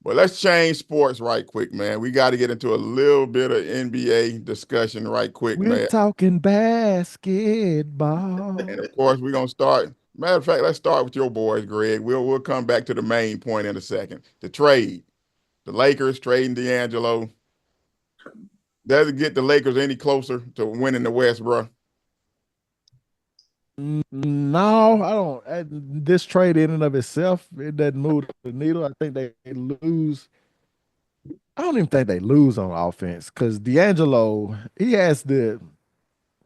But let's change sports right quick, man. We got to get into a little bit of NBA discussion right quick, We're man. talking And basketball. of course, we're gonna start. Matter of fact, let's start with your boys, Greg. We'll come back to the main point in a second. The trade. The Lakers trading D'Angelo. Doesn't get the Lakers any closer to winning the West, bro. No, I don't. This trade in and of itself, it doesn't move the needle. I think they lose. I don't even think they lose on offense because D'Angelo, he has the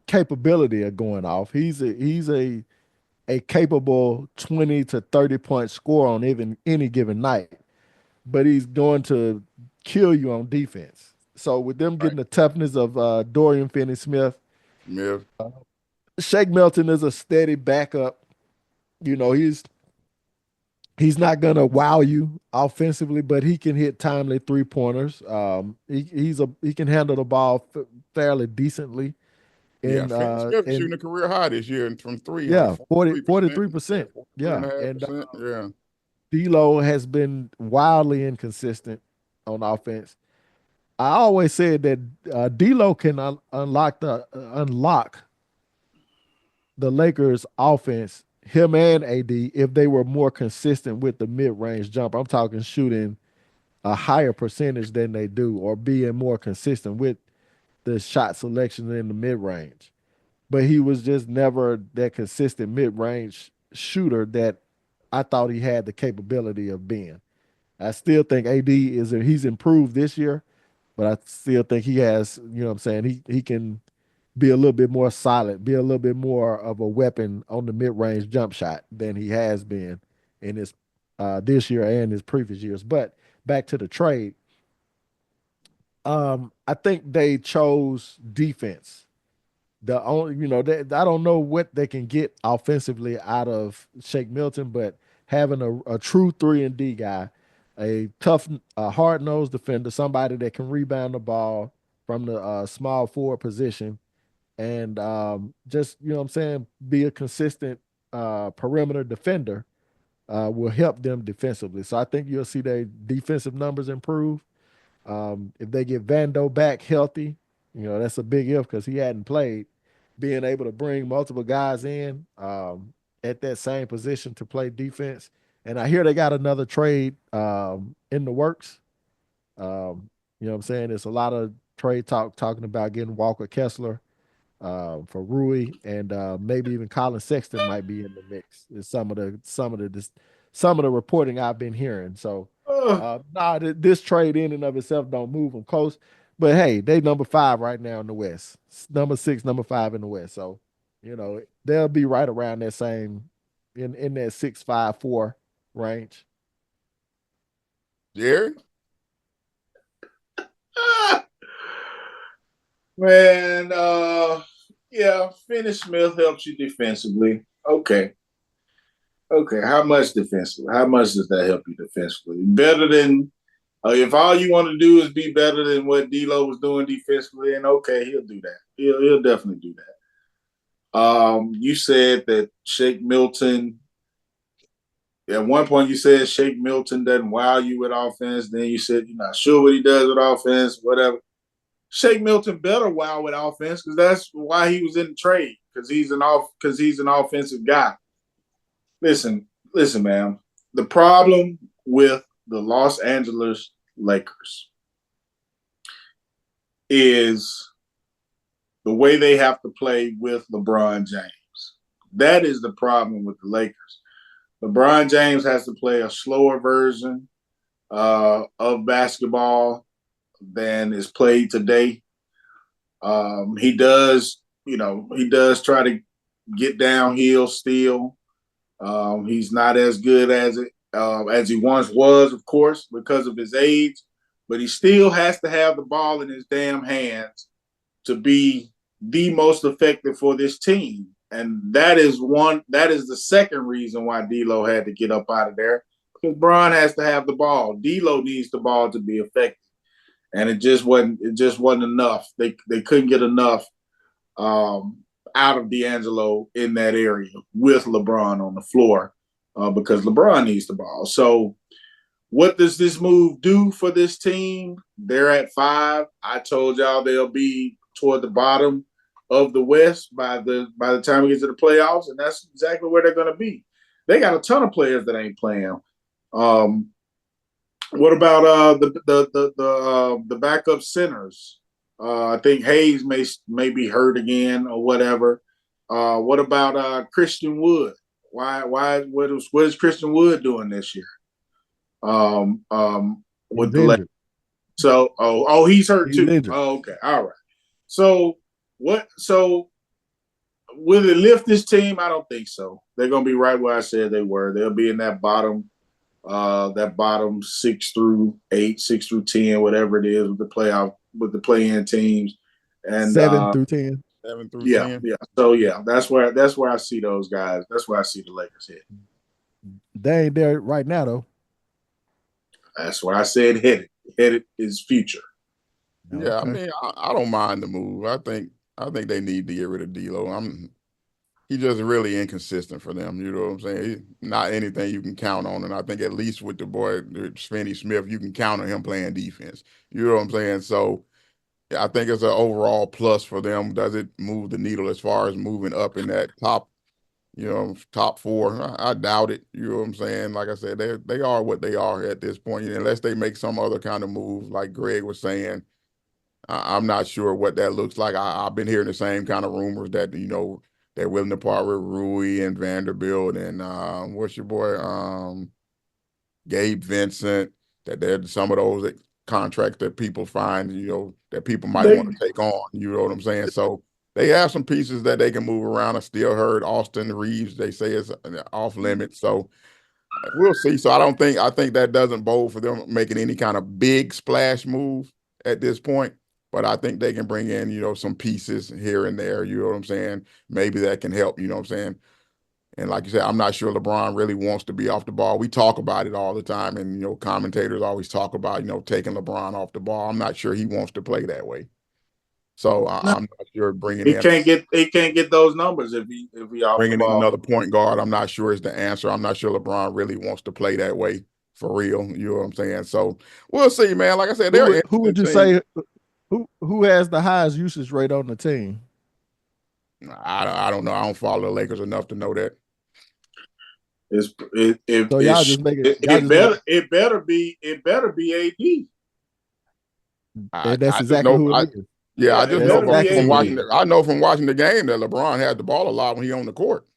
capability of going off. He's a capable 20 to 30 point scorer on even any given night, but he's going to kill you on defense. So with them Right. getting the toughness of Dorian Finney Smith, Smith. Shake Milton is a steady backup. You know, he's not gonna wow you offensively, but he can hit timely 3 pointers. He can handle the ball fairly decently. Yeah, And Finney uh Smith is and shooting a career high this year and from three, like yeah, 40 43%. Yeah, 43%. 43 and Yeah. a half And percent. Yeah. D'Lo has been wildly inconsistent on offense. I always said that D'Lo can unlock the Lakers' offense, him and AD, if they were more consistent with the mid-range jump. I'm talking shooting a higher percentage than they do, or being more consistent with the shot selection in the mid-range. But he was just never that consistent mid-range shooter that I thought he had the capability of being. I still think AD he's improved this year, but I still think he has, what I'm saying, he can be a little bit more solid, be a little bit more of a weapon on the mid-range jump shot than he has been in his this year and his previous years. But back to the trade, I think they chose defense. The only, I don't know what they can get offensively out of Shake Milton, but having a true 3 and D guy, a tough, hard nosed defender, somebody that can rebound the ball from the small forward position, and just what I'm saying, be a consistent perimeter defender will help them defensively. So I think you'll see their defensive numbers improve. If they get Vando back healthy, that's a big if because he hadn't played. Being able to bring multiple guys in at that same position to play defense. And I hear they got another trade in the works. You know what I'm saying? There's a lot of trade talk talking about getting Walker Kessler for Rui, and maybe even Colin Sexton might be in the mix. Is some of the reporting I've been hearing. So, this trade in and of itself don't move them close. But hey, they number 5 right now in the West. Number 6, number 5 in the West. So, they'll be right around that same in that 6-5-4 range. Jerry? Man, yeah, Finney Smith helps you defensively. Okay. Okay. How much defensively? How much does that help you defensively? Better than if all you want to do is be better than what D'Lo was doing defensively, and okay, he'll do that. He'll definitely do that. You said that Shake Milton. At one point, you said Shake Milton doesn't wow you with offense. Then you said you're not sure what he does with offense, whatever. Shake Milton better wow with offense because that's why he was in the trade because he's an offensive guy. Listen, man. The problem with the Los Angeles Lakers is the way they have to play with LeBron James. That is the problem with the Lakers. LeBron James has to play a slower version of basketball than is played today. He does try to get downhill still. He's not as good as he once was, of course, because of his age, but he still has to have the ball in his damn hands to be the most effective for this team. And that is the second reason why D'Lo had to get up out of there because Bron has to have the ball. D'Lo needs the ball to be effective, and it just wasn't enough. They couldn't get enough out of D'Angelo in that area with LeBron on the floor because LeBron needs the ball. So What does this move do for this team? They're at 5. I told y'all they'll be toward the bottom of the West by the time we get to the playoffs, and that's exactly where they're going to be. They got a ton of players that ain't playing. What about the backup centers? I think Hayes may be hurt again or whatever. What about Christian Wood? What is Christian Wood doing this year? With the leg. So he's hurt He's too. injured. Oh, okay, all right. So what? So will it lift this team? I don't think so. They're gonna be right where I said they were. They'll be in that bottom 6 through 8, 6 through 10, whatever it is with the play-in teams, and 7 through 10. 7 through yeah, 10. yeah. So yeah, that's where I see those guys. That's where I see the Lakers hit. They ain't there right now though. That's why I said headed. Headed is future. Yeah, Okay. I mean, I don't mind the move. I think they need to get rid of D'Lo. He's just really inconsistent for them. You know what I'm saying? Not anything you can count on. And I think at least with the boy Finney Smith, you can count on him playing defense. You know what I'm saying? So I think it's an overall plus for them. Does it move the needle as far as moving up in that top 4? I doubt it. You know what I'm saying? Like I said, they are what they are at this point. Unless they make some other kind of move, like Greg was saying. I'm not sure what that looks like. I've been hearing the same kind of rumors that they're willing to part with Rui and Vanderbilt and what's your boy Gabe Vincent. That there's some of those contracts that people find that people might want to take on. You know what I'm saying? So they have some pieces that they can move around. I still heard Austin Reeves. They say it's off limits. So we'll see. So I think that doesn't bode for them making any kind of big splash move at this point. But I think they can bring in, some pieces here and there, you know what I'm saying? Maybe that can help, you know what I'm saying? And like you said, I'm not sure LeBron really wants to be off the ball. We talk about it all the time, and, commentators always talk about, taking LeBron off the ball. I'm not sure he wants to play that way. So I'm not sure he can't get those numbers if he off bringing the ball. in another point guard. I'm not sure is the answer. I'm not sure LeBron really wants to play that way for real. You know what I'm saying? So we'll see, man. Like I said, who would you say who has the highest usage rate on the team? I don't know. I don't follow the Lakers enough to know that. It better be AD. That's exactly who it is. Yeah, I just know from watching. I know from watching the game that LeBron had the ball a lot when he on the court.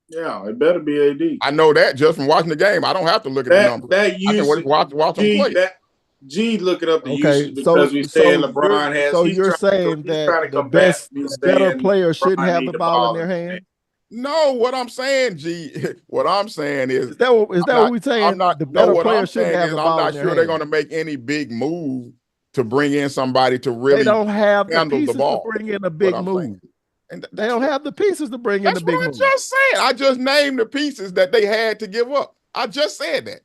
Yeah, it better be AD. I know that just from watching the game. I don't have to look at the numbers. I can watch him play. G looking up the usage because we said LeBron has. So you're saying that the better player shouldn't have the ball in their hand? No, what I'm saying, G, what I'm saying is that what we're saying? The better player shouldn't have the ball in their hand. I'm not sure they're going to make any big move to bring in somebody to really. They don't have the pieces to bring in a big move. And they don't have the pieces to bring in the big move. That's what I just said. I just named the pieces that they had to give up. I just said that.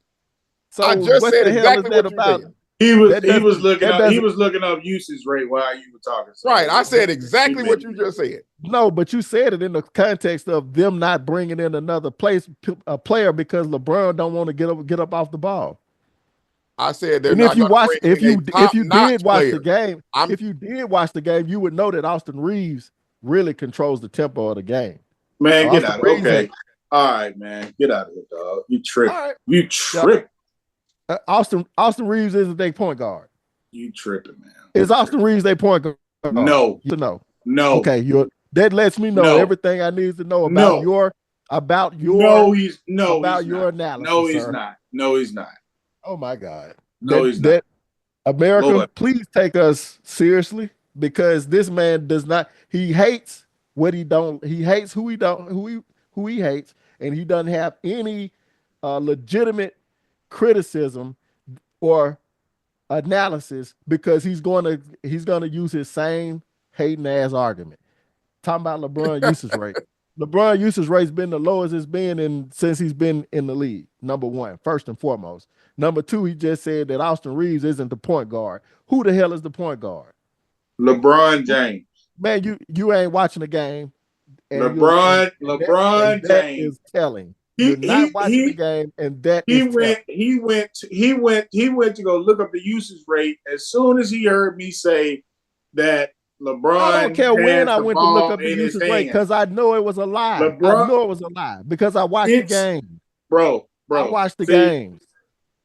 So I just said exactly what you said. He was looking up usage rate while you were talking. So right. I said exactly what you just said. No, but you said it in the context of them not bringing in another player because LeBron don't want to get up off the ball. I said they're and not. If you did watch the game, you would know that Austin Reeves really controls the tempo of the game. Man, get out. Okay. All right, man. Get out of here, dog. You tripping. Right. You tripping. Austin Reeves isn't their point guard. You tripping, man. Is Austin Reeves their point guard? No. No. Okay, that lets me know everything I need to know about your analysis. No, he's not. No, he's not. Oh my God. He's not. America, Lord, please take us seriously because this man does not. He hates what he don't. He hates who he hates, and he doesn't have any legitimate criticism or analysis because he's going to use his same hating ass argument. Talking about LeBron usage rate. LeBron usage rate's been the lowest it's been since he's been in the league. Number one, first and foremost. Number two, he just said that Austin Reeves isn't the point guard. Who the hell is the point guard? LeBron James. Man, you ain't watching the game. LeBron James is telling. You're he not he watching the he game, and that he is telling. went to go look up the usage rate as soon as he heard me say that I don't LeBron care when has I the went to look ball up the in his usage rate hand. because I know it was a lie. I LeBron, know it was a lie because I watched the it's game. bro, I bro. watched the games.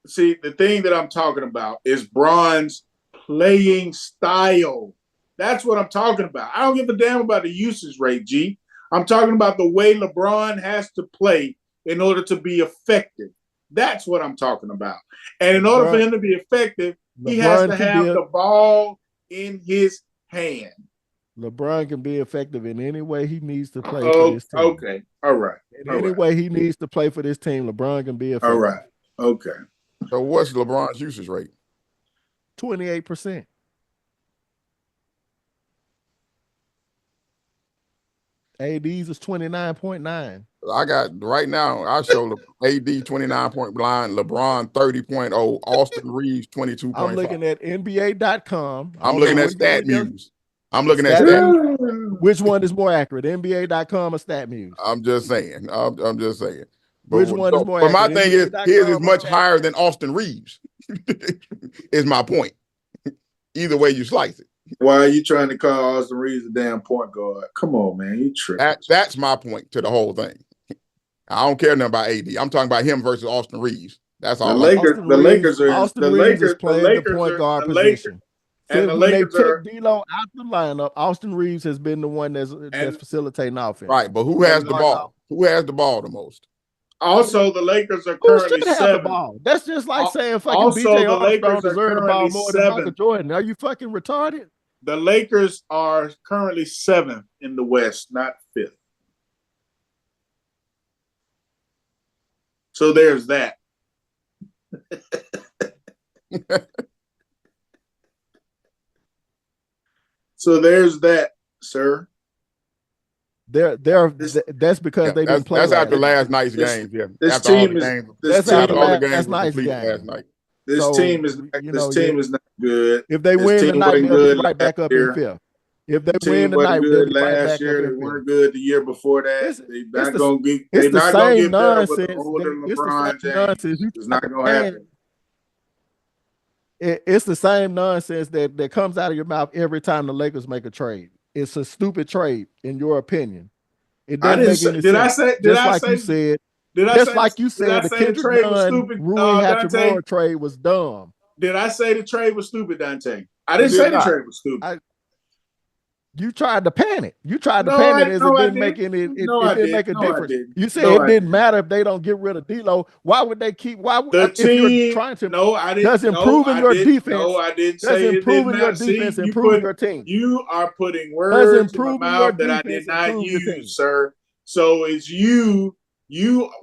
See, the thing that I'm talking about is Bron's playing style. That's what I'm talking about. I don't give a damn about the usage rate, G. I'm talking about the way LeBron has to play in order to be effective. That's what I'm talking about. And in order for LeBron, him to be effective, he has LeBron to can be have a, the ball in his hand. LeBron can be effective in any way he needs to play for Oh, this team. okay. All right. In All any right. way he needs to play for this team, LeBron can be All effective. right. Okay. So what's LeBron's usage rate? 28%. AD's is 29.9. I got right now. I show AD 29 point blind, LeBron 30.0, Austin Reeves I'm 22.5. looking at NBA.com. I I'm don't know looking at what Stat else. Muse. I'm looking at Stat. StatMuse. Which one is more accurate, NBA.com or StatMuse? I'm just saying. I'm just saying. Which one is So, more but my accurate, thing is, his is NBA.com or much higher StatMuse? than Austin Reeves. Is my point. Either way you slice it. Why are you trying to call Austin Reeves a damn point guard? Come on, man. You tripping. That's my point to the whole thing. I don't care nothing about AD. I'm talking about him versus Austin Reeves. That's The all I'm Lakers, Austin the Reeves, Lakers are in Austin Reeves is playing the point guard the Lakers position. and Since the when they Lakers took are D'Lo out the lineup, Austin Reeves has been the one that's and facilitating offense. right. But who has the ball? Who has the ball the most? also the Lakers are Who currently should have the seventh. ball? That's just like saying fucking Also, BJ the Armstrong Lakers are deserved the currently ball more than Michael seventh. Jordan. Are you fucking retarded? The Lakers are currently seventh in the West, not fifth. So there's that. So there's that, sir. That's because Yeah, they didn't play that's last after night. last night's This games. Yeah, this after all the team is games, this That's team after after all the games last were night's complete game. last night. this So team is you this know, team is not good. if they This win team tonight, wasn't they'll be good right last back up in year. fifth. If they win Team wasn't tonight, they'll good be right last back up year. They in fifth. weren't good the year before that. It's They're it's not the gonna get. it's They're the not gonna same get better with an nonsense. older It's the same LeBron nonsense. James. It's not gonna happen. It's the same nonsense that comes out of your mouth every time the Lakers make a trade. It's a stupid trade, in your opinion. It I doesn't didn't make say. any Did I sense. say? Did Just I like you say? said, Did I just say? like you Did I said, the say the Kendrick trade was Nunn, stupid, Rui Dante? Hachimura trade was dumb. Did I say the trade was stupid, Dante? I You didn't did say the not. trade was stupid. You tried to pan it. You tried to No, pan it I as it no, I didn't make didn't. any. No, It I didn't didn't. make a No, I difference. didn't. You said No, it I didn't didn't. matter if they don't get rid of D'Lo. Why would they keep? Why The if you're team. trying to? No, I didn't. Does No, improving I your didn't. No, defense? I didn't Does say it didn't improving your matter. See, defense improve your team? you are putting Does words in my improving your mouth that I did defense not improve your use, team? sir. So it's you.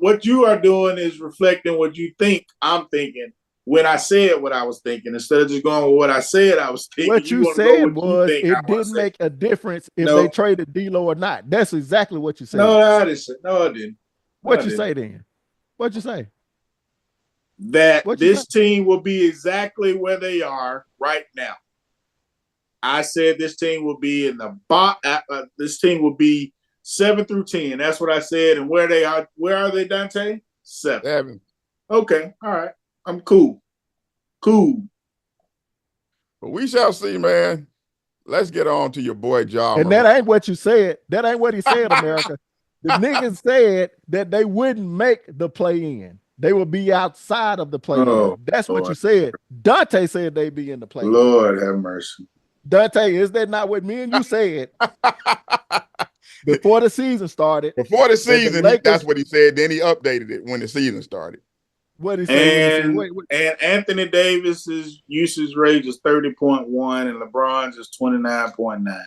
What you are doing is reflecting what you think I'm thinking when I said what I was thinking. Instead of just going with what I said I was thinking, What you you want to go said what you was think I it want to didn't say. make a difference if they No, traded D'Lo or not. That's exactly what you no, said. I didn't say. No, I didn't. No, I What you didn't. say then? What you say? That What you say? this team will be exactly where they are right now. I said this team will be in the this team will be 7 through 10. That's what I said. And where are they, Dante? 7. 7. Okay, all right. I'm cool. Cool. But we shall see, man. Let's get on to your boy Ja And Morant. that ain't what you said. That ain't what he said, America. The niggas said that they wouldn't make the play in. They would be outside of the play in. Oh, That's what you Lord. said. Dante said they'd be in the play in. Lord have mercy. Dante, is that not what me and you said before the season started? Before the That the season, Lakers, that's what he said. Then he updated it when the season started. what he say when he said, And Anthony Davis's usage rate is 30.1 and LeBron's is 29.9.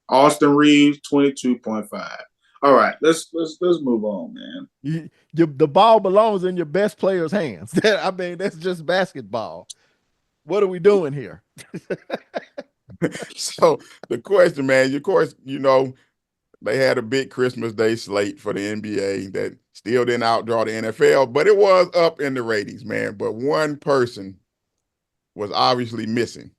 Austin Reeves 22.5. All right, let's move on, man. the ball belongs in your best player's hands. I mean, that's just basketball. What are we doing here? So the question, man, of course, they had a big Christmas Day slate for the NBA that still didn't outdraw the NFL, but it was up in the ratings, man. But one person was obviously missing.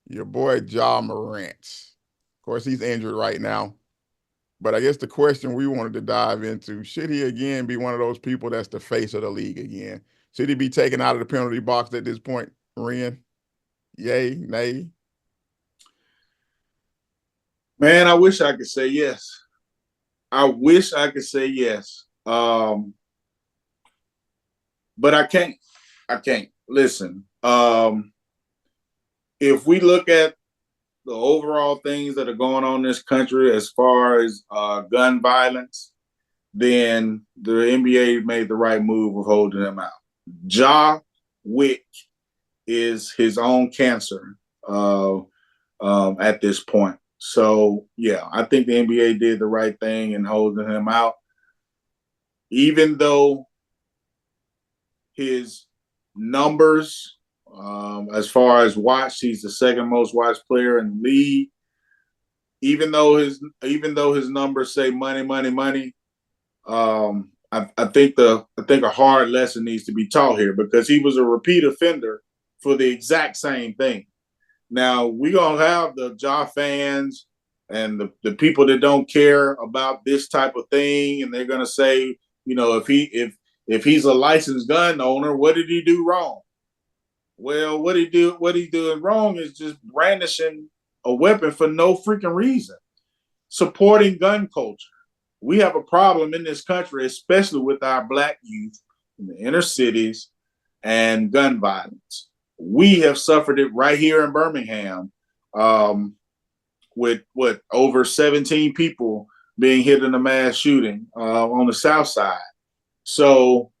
Your boy Ja Morant. Of course, he's injured right now. But I guess the question we wanted to dive into, should he again be one of those people that's the face of the league again? Should he be taken out of the penalty box at this point, Ren? Yay, nay? Man, I wish I could say yes. I wish I could say yes. But I can't. I can't. Listen, if we look at the overall things that are going on in this country as far as gun violence, then the NBA made the right move of holding him out. Ja Wick is his own cancer at this point. So, yeah, I think the NBA did the right thing in holding him out, even though his numbers, as far as watched, he's the second most watched player in the league. Even though his numbers say money, money, money, I think a hard lesson needs to be taught here because he was a repeat offender for the exact same thing. Now we're gonna have the Ja fans and the people that don't care about this type of thing, and they're gonna say, if he's a licensed gun owner, what did he do wrong? Well, what he doing wrong is just brandishing a weapon for no freaking reason. Supporting gun culture. We have a problem in this country, especially with our black youth in the inner cities and gun violence. We have suffered it right here in Birmingham, with over 17 people being hit in a mass shooting on the South Side. So,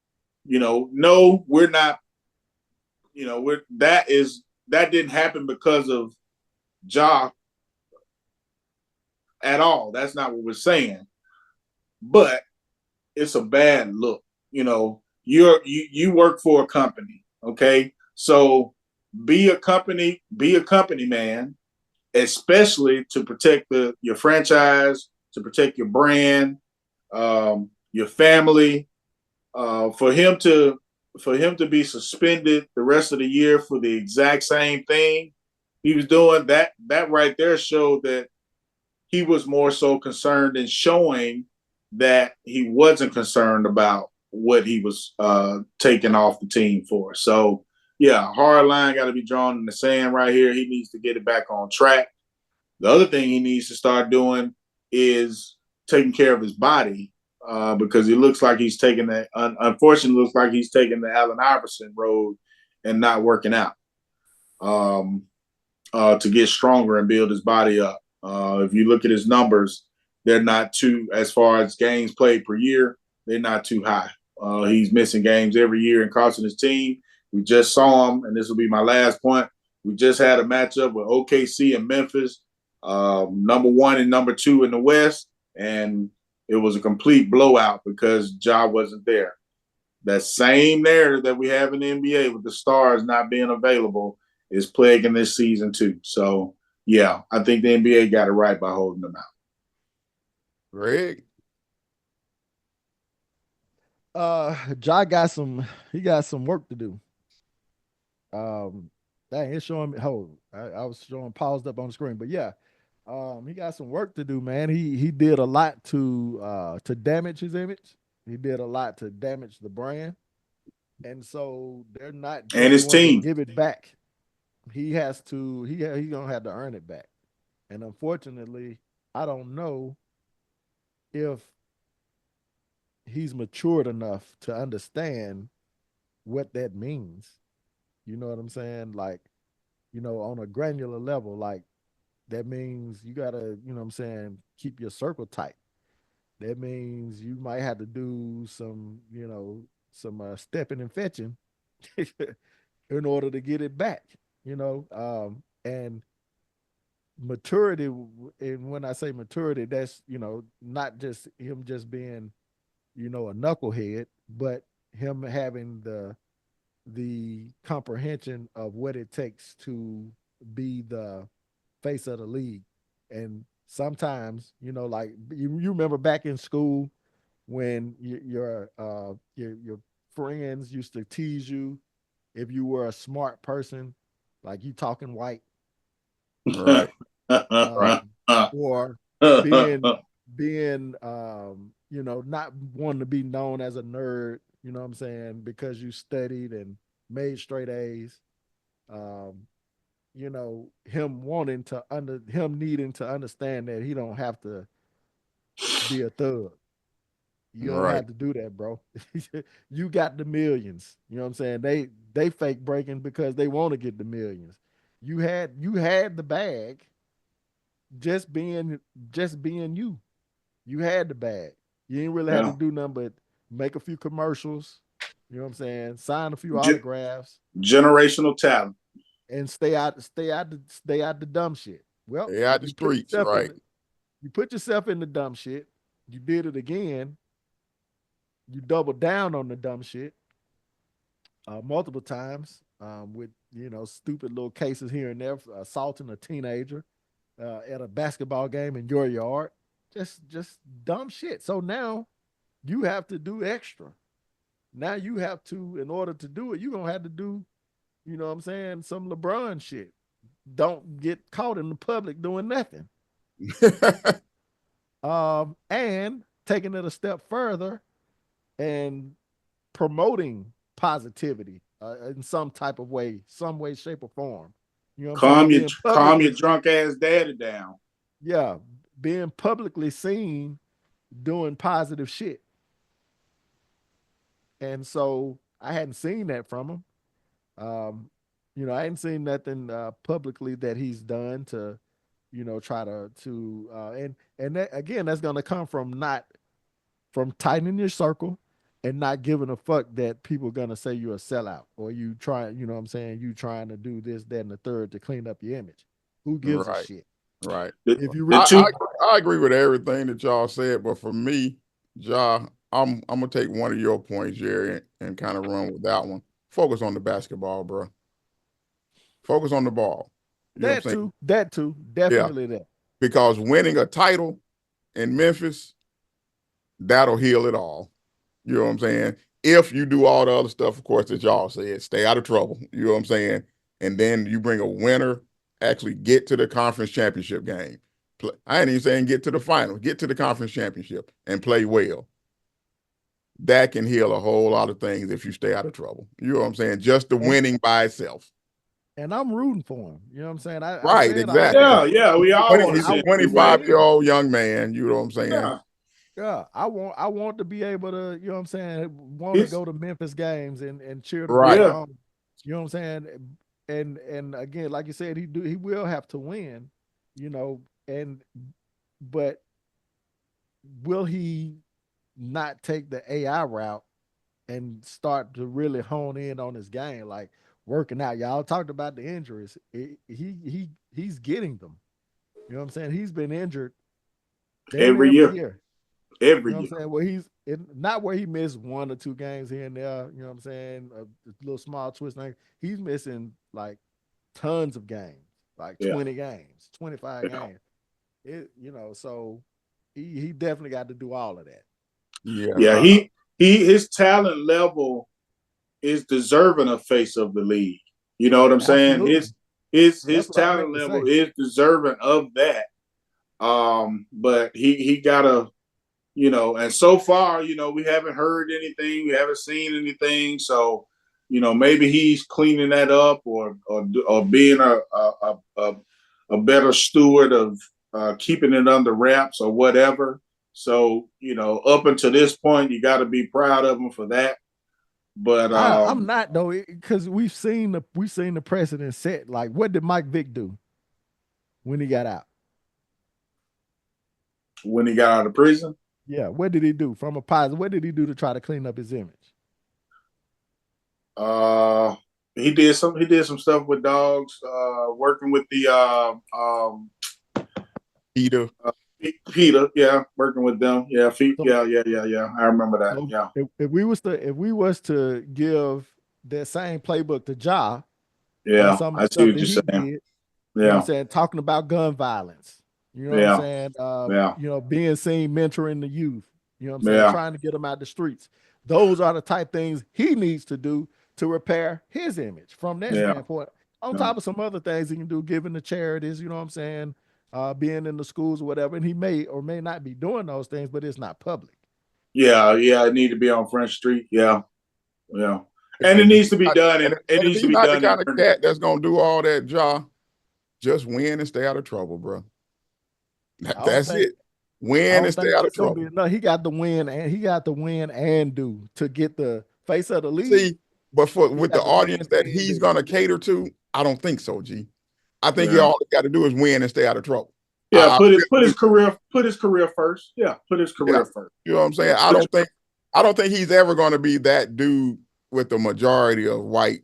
no, we're not. That didn't happen because of Ja at all. That's not what we're saying. But it's a bad look. You work for a company, okay? So be a company man, especially to protect your franchise, to protect your brand, your family. For him to be suspended the rest of the year for the exact same thing he was doing, that right there showed that he was more so concerned in showing that he wasn't concerned about what he was taking off the team for. So, yeah, hard line got to be drawn in the sand right here. He needs to get it back on track. The other thing he needs to start doing is taking care of his body because it looks like he's taking unfortunately, looks like he's taking the Allen Iverson road and not working out to get stronger and build his body up. If you look at his numbers, they're not too, as far as games played per year, they're not too high. He's missing games every year and costing his team. We just saw him, and this will be my last point. We just had a matchup with OKC and Memphis, number 1 and number 2 in the West, and it was a complete blowout because Ja wasn't there. That same narrative that we have in the NBA with the stars not being available is plaguing this season too. So, yeah, I think the NBA got it right by holding them out. Greg? Ja got some work to do. Dang, it's showing me. Hold, I was showing paused up on the screen, but yeah, he got some work to do, man. He did a lot to damage his image. He did a lot to damage the brand, and so they're not And just his going to team. give it back. He has to. He gonna have to earn it back, and unfortunately, I don't know if he's matured enough to understand what that means. You know what I'm saying? Like, on a granular level, like that means you gotta, you know what I'm saying, keep your circle tight. That means you might have to do some stepping and fetching in order to get it back. And maturity, and when I say maturity, that's not just him just being a knucklehead, but him having the comprehension of what it takes to be the face of the league. And sometimes, like you remember back in school when your friends used to tease you if you were a smart person, like you talking white, Right. um, or being being not wanting to be known as a nerd, you know what I'm saying, because you studied and made straight A's. Um, him needing to understand that he don't have to be a thug. You don't Right. have to do that, bro. You got the millions. You know what I'm saying? They fake breaking because they want to get the millions. You had the bag just being just being you. You had the bag. You didn't really have to Yeah. do nothing but make a few commercials. You know what I'm saying? Sign a few Ge- autographs generational talent. and stay out the dumb shit. Well, They out the you put streets, yourself in right? the, you put yourself in the dumb shit. You did it again. You double down on the dumb shit multiple times with stupid little cases here and there, for assaulting a teenager at a basketball game in your yard. Just dumb shit. So now you have to do extra. Now you have to, in order to do it, you're gonna have to do, you know what I'm saying, some LeBron shit. Don't get caught in the public doing nothing. And taking it a step further and promoting positivity in some type of way, some way, shape, or form. You know what I'm saying? Being Calm your publicly, drunk ass daddy down. yeah, being publicly seen doing positive shit. And so I hadn't seen that from him. I hadn't seen nothing publicly that he's done to, try and that, again, that's gonna come from not from tightening your circle and not giving a fuck that people are gonna say you're a sellout or you trying, you know what I'm saying, you trying to do this, that, and the third to clean up your image. Who gives a Right. shit? Right. The, If you the re- two I agree with everything that y'all said, but for me, Ja, I'm gonna take one of your points, Jerry, and kind of run with that one. Focus on the basketball, bro. Focus on the ball. You know what I'm saying? that too, Yeah, definitely that. because winning a title in Memphis, that'll heal it all. You know what I'm saying? If you do all the other stuff, of course, that y'all said, stay out of trouble. You know what I'm saying? And then you bring a winner, actually get to the conference championship game. I ain't even saying get to the final, get to the conference championship and play well. That can heal a whole lot of things if you stay out of trouble. You know what I'm saying? Just the And winning by itself. and I'm rooting for him. You know what I'm saying? I Right, said all exactly. along. Yeah, yeah, we all want to He's a I see him do well. 25-year-old young man. You know what I'm saying? Yeah, Yeah, I want to be able to, you know what I'm saying, want to he's go to Memphis games and cheer the boy Right, yeah, on. You know what I'm saying? And again, like you said, he will have to win, you know, and but will he not take the AI route and start to really hone in on his game, like working out? Y'all talked about the injuries. He's getting them. You know what I'm saying? He's been injured damn near every every year, year. You every know what year. I'm saying? Well, not where he missed one or two games here and there. You know what I'm saying? A little small twist thing. He's missing like tons of games, like Yeah, 20 games, 25 yeah, games. So he definitely got to do all of that. yes. yeah. He his talent level is deserving of face of the league. You know what I'm saying? Absolutely. His That's what I talent meant to level say. is deserving of that. But he gotta, and so far, we haven't heard anything, we haven't seen anything. So, maybe he's cleaning that up or being a better steward of keeping it under wraps or whatever. So, up until this point, you got to be proud of him for that. But I'm not though, because we've seen the precedent set. Like, what did Mike Vick do when he got out? when he got out of prison, Yeah, what did he do from a positive? What did he do to try to clean up his image? uh, he did some stuff with dogs, working with the Peter. PETA, yeah, working with them. Yeah, So yeah. I remember that. So Yeah, if we was to give that same playbook to Ja on yeah. some of I the see stuff what that you're he saying. did, you know what I'm Yeah, saying, talking about gun violence, you know what I'm yeah, saying, yeah, being seen mentoring the youth, you know what I'm saying, yeah, trying to get them out the streets. Those are the type things he needs to do to repair his image from that yeah, standpoint. On yeah, top of some other things he can do, giving to charities, you know what I'm saying, being in the schools or whatever, and he may or may not be doing those things, but it's not public. Yeah, yeah, it need to be on Front Street. Yeah, yeah, and it And if needs to be done, and it if needs to he's be not the done in kind of earnest. cat that's gonna do all that, Ja, just win and stay out of trouble, bro. I don't That's think it. Win and stay think out of that's gonna be trouble. enough. He got to win and do to get the face of the league. See, but for He with the got to win audience that and he's do. gonna cater to, I don't think so, G. I think he Yeah, all got to do is win and stay out of trouble. yeah. Really Put his do. career first. Yeah, put his Yeah, career first. you know what I'm saying. Yeah, put his, I don't think he's ever going to be that dude with the majority of white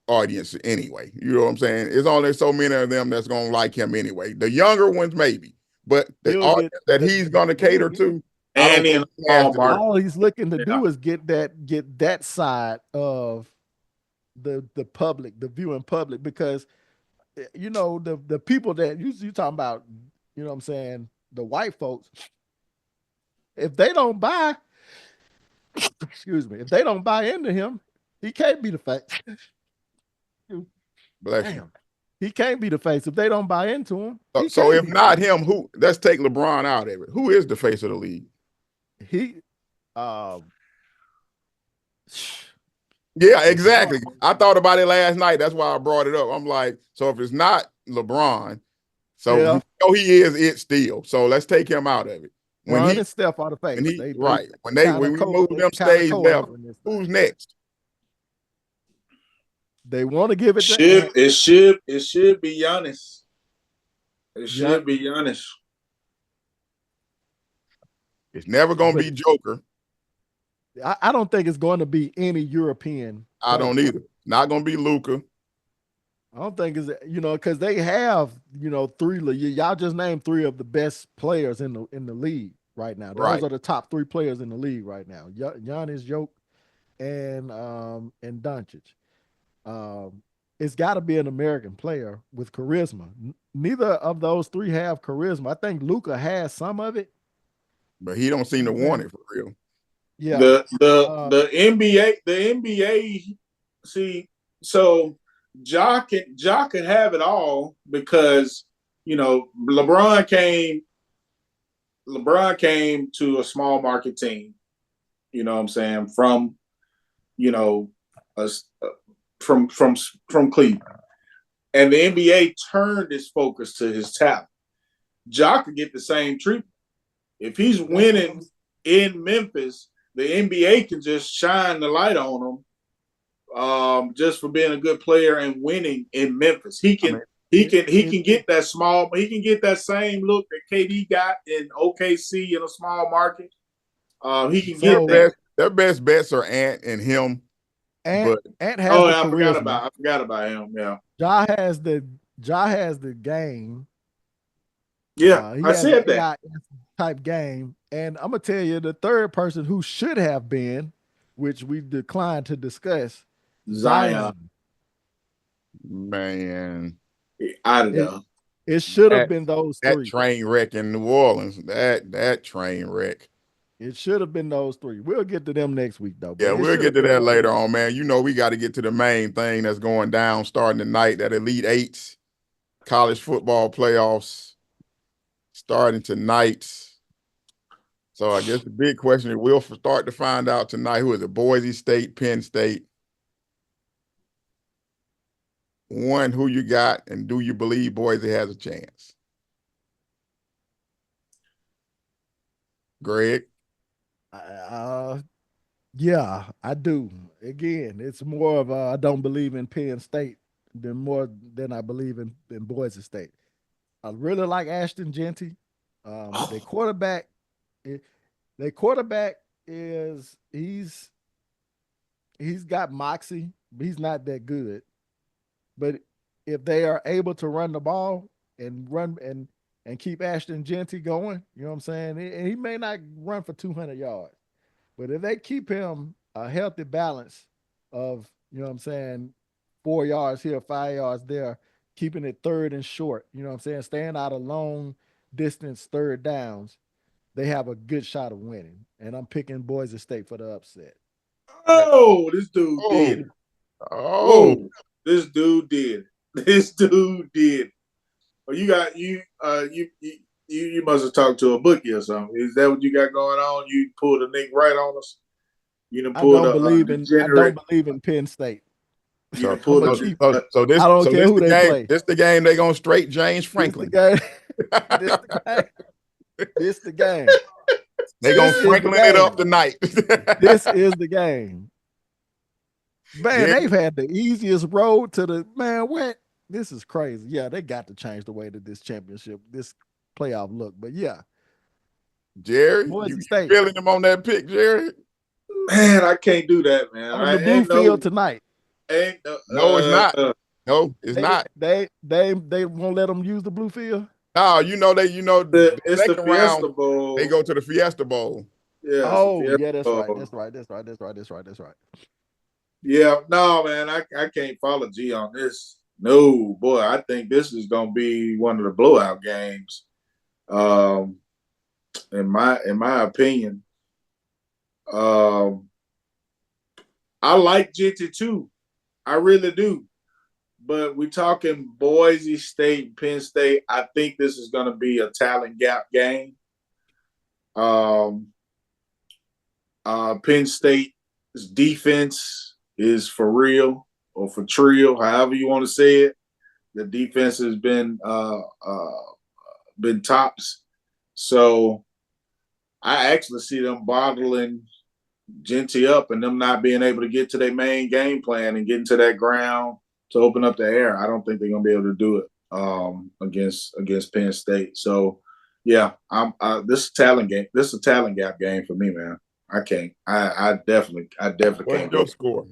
audience anyway. You know what I'm saying? It's only so many of them that's going to like him anyway. The younger ones maybe, but the He'll audience get that he's going to cater to, I don't and in think a he has small to do. market. all he's looking to Yeah, do is get that side of the public, the viewing public, because the people that you talking about, you know what I'm saying, the white folks, if they don't buy, excuse me, if they don't buy into him, he can't be the face. Bless you. Damn. He can't be the face if they don't buy into him. He So can't if be the not face. him, who? Let's take LeBron out of it. Who is the face of the league? He um Yeah, LeBron. exactly. I thought about it last night. That's why I brought it up. I'm like, so if it's not LeBron, so Yeah. he is it still. So let's take him out of it. When Bron he and Steph are the when face. he They right kind when of we move them stage left, cohabiting this who's thing. next? They want to give it to should Ant. it should be Giannis. It Yeah, should be Giannis. It's never gonna but be Joker. I don't think it's going to be any European I don't player. either. Not gonna be Luca. I don't think it's because they have three. Y'all just named three of the best players in the league right now. Those Right. are the top three players in the league right now. Giannis, Jokic, and Doncic. It's got to be an American player with charisma. Neither of those three have charisma. I think Luca has some of it. But he don't seem to want it for real. Yeah. The NBA. See, so Ja can have it all because LeBron came to a small market team. You know what I'm saying, from you know us from Cleveland, and the NBA turned its focus to his talent. Ja could get the same treatment if he's winning in Memphis. The NBA can just shine the light on him, just for being a good player and winning in Memphis. He can get that small. He can get that same look that KD got in OKC in a small market. He can get that. Their best bets are Ant and him. Ant But has the I charisma. forgot about him. Yeah. Ja has the game. Yeah, He I has an said that. AI type game. And I'm gonna tell you the third person who should have been, which we declined to discuss, Zion. Zion. Man, Out of there. It should have that been those that three. train wreck in New Orleans. That train wreck. It should have been those three. We'll get to them next week though. But Yeah, it we'll should get have to been that those later three. on, man. You know, we got to get to the main thing that's going down starting tonight, that Elite Eights, college football playoffs starting tonight. So I guess the big question is we'll start to find out tonight who is it, Boise State, Penn State. One, who you got, and do you believe Boise has a chance? Greg? Yeah, I do. Again, it's more of I don't believe in Penn State than I believe in Boise State. I really like Ashton Genty. Their quarterback, eh, their quarterback is he's got moxie, but he's not that good. But if they are able to run the ball and keep Ashton Genty going, you know what I'm saying? And he may not run for 200 yards, but if they keep him a healthy balance of, you know what I'm saying, 4 yards here, 5 yards there, keeping it third and short, you know what I'm saying, staying out of long distance third downs, they have a good shot of winning. And I'm picking Boise State for the upset. Oh, this dude Oh, did. oh, Whoa, this dude did. This dude did. Oh, you must have talked to a bookie or something. Is that what you got going on? You pulled a Nick right on us. You done pulled a I don't degenerate. believe in Penn State. You done So I'm pulled gonna so keep. so, so this I don't so care this who the they game. play. This the game they gonna straight James This the Franklin. game. This the game. This the game. They gonna This is the Franklin it up game. tonight. This is the game. Man, Yeah, they've had the easiest road to the man. What? This is crazy. Yeah, they got to change the way that this playoff look. But yeah, Jerry, you Boise State feeling him on that pick, Jerry? man, I can't do that, man. on I the blue field tonight. ain't No, it's not. No, it's They not. they won't let them use the blue field. No, the it's the second round Fiesta they Bowl. go to the Fiesta Bowl. Yeah, it's the Oh Fiesta yeah, that's right. Bowl. That's right. That's right. That's right. That's right. That's right. Yeah, no, man, I can't follow G on this. No, boy, I think this is gonna be one of the blowout games. Um, in my opinion, um, I like Jitty too. I really do. But we're talking Boise State, Penn State. I think this is gonna be a talent gap game. Um, Penn State's defense is for real or for trill, however you want to say it. The defense has been tops. So I actually see them bottling Genty up and them not being able to get to their main game plan and get into that ground to open up the air. I don't think they're gonna be able to do it against Penn State. So yeah, this is a talent game. This is a talent gap game for me, man. I can't. I definitely What's can't your go. score?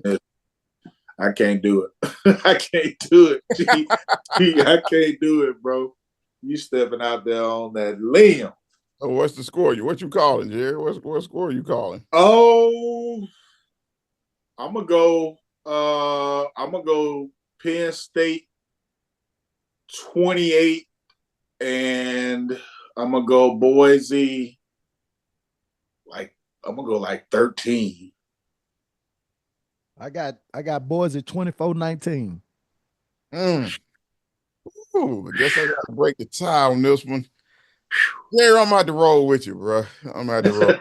I can't do it. I can't do it. I can't do it, bro. You stepping out there on that limb. So what's the score? What you calling, Jerry? What score are you calling? Oh, I'm gonna go. I'm gonna go Penn State 28, and I'm gonna go Boise. I'm gonna go like 13. I got boys at 24-19. Mm. Ooh, I guess I got to break the tie on this one. Jerry, I'm about to roll with you, bro. I'm about to roll.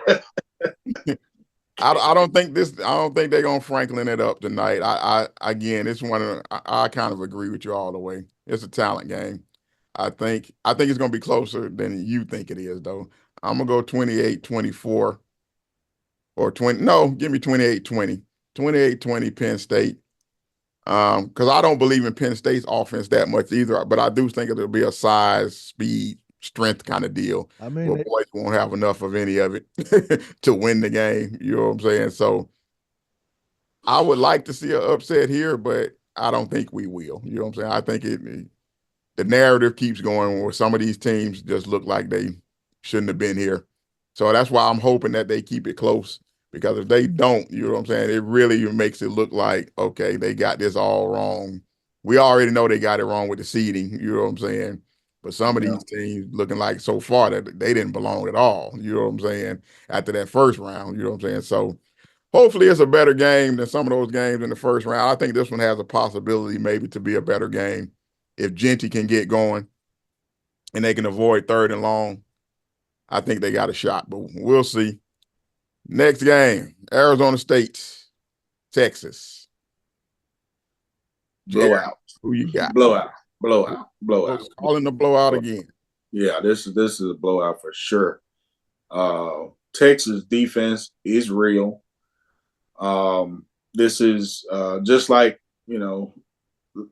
I don't think this. I don't think they're gonna Franklin it up tonight. Again, it's one of. I kind of agree with you all the way. It's a talent game. I think it's gonna be closer than you think it is, though. I'm gonna go 28-24 or 20. No, give me 28-20. 28-20 Penn State. Because I don't believe in Penn State's offense that much either, but I do think it'll be a size, speed, strength kind of deal I where mean, boys won't have enough of any of it to win the game. You know what I'm saying? So I would like to see an upset here, but I don't think we will. You know what I'm saying? I think the narrative keeps going where some of these teams just look like they shouldn't have been here. So that's why I'm hoping that they keep it close. Because if they don't, you know what I'm saying, it really makes it look like, okay, they got this all wrong. We already know they got it wrong with the seeding, you know what I'm saying? But some of Yeah. these teams looking like so far that they didn't belong at all, you know what I'm saying, after that first round, you know what I'm saying? So hopefully it's a better game than some of those games in the first round. I think this one has a possibility maybe to be a better game if Genty can get going and they can avoid third and long. I think they got a shot, but we'll see. Next game, Arizona State, Texas. Jerry, Blowout. who you got? Blowout. Blowout. Blowout. Calling the blowout again. Yeah, this is a blowout for sure. Texas defense is real. This is just like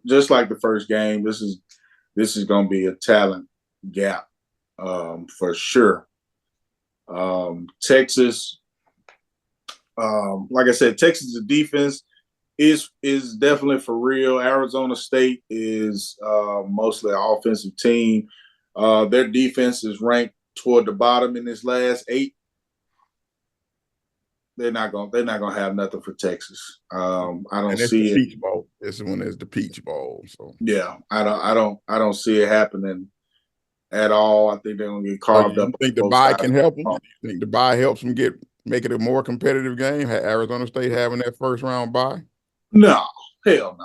just like the first game. This is going to be a talent gap for sure. Texas, like I said, Texas' defense is definitely for real. Arizona State is mostly an offensive team. Their defense is ranked toward the bottom in this last 8. They're not gonna have nothing for Texas. I don't And it's the see it. Peach Bowl. This one is the Peach Bowl. So Yeah, I don't see it happening at all. I think they're gonna get carved you up think the both bye sides. can help them? You think the bye helps them make it a more competitive game? Arizona State having that first round bye? No, hell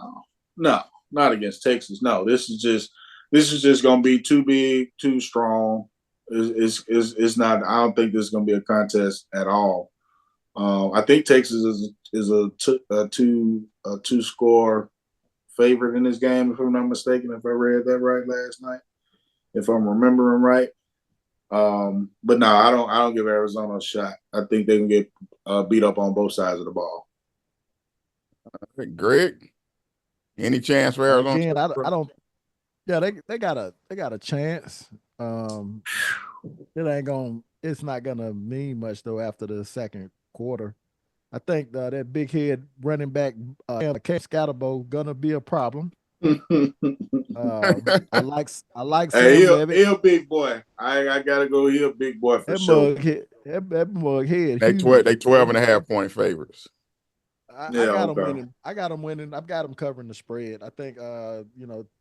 no, not against Texas. No, this is just this is just going to be too big, too strong. It's not. I don't think this is going to be a contest at all. I think Texas is a two score favorite in this game, if I'm not mistaken. If I read that right last night, if I'm remembering right. But no, I don't give Arizona a shot. I think they can get beat up on both sides of the ball. Greg, any chance for Arizona? Again, I don't. Yeah, they got a chance. It's not gonna mean much though after the second quarter. I think that big head running back, Cam Scatterbo, gonna be a problem. I like Hey, Sam Levitt. he a big boy. I gotta go. He a big boy for sure. That mug head They huge. 12 and a half point favorites. I Yeah, got him okay. winning. I got him winning. I've got him covering the spread. I think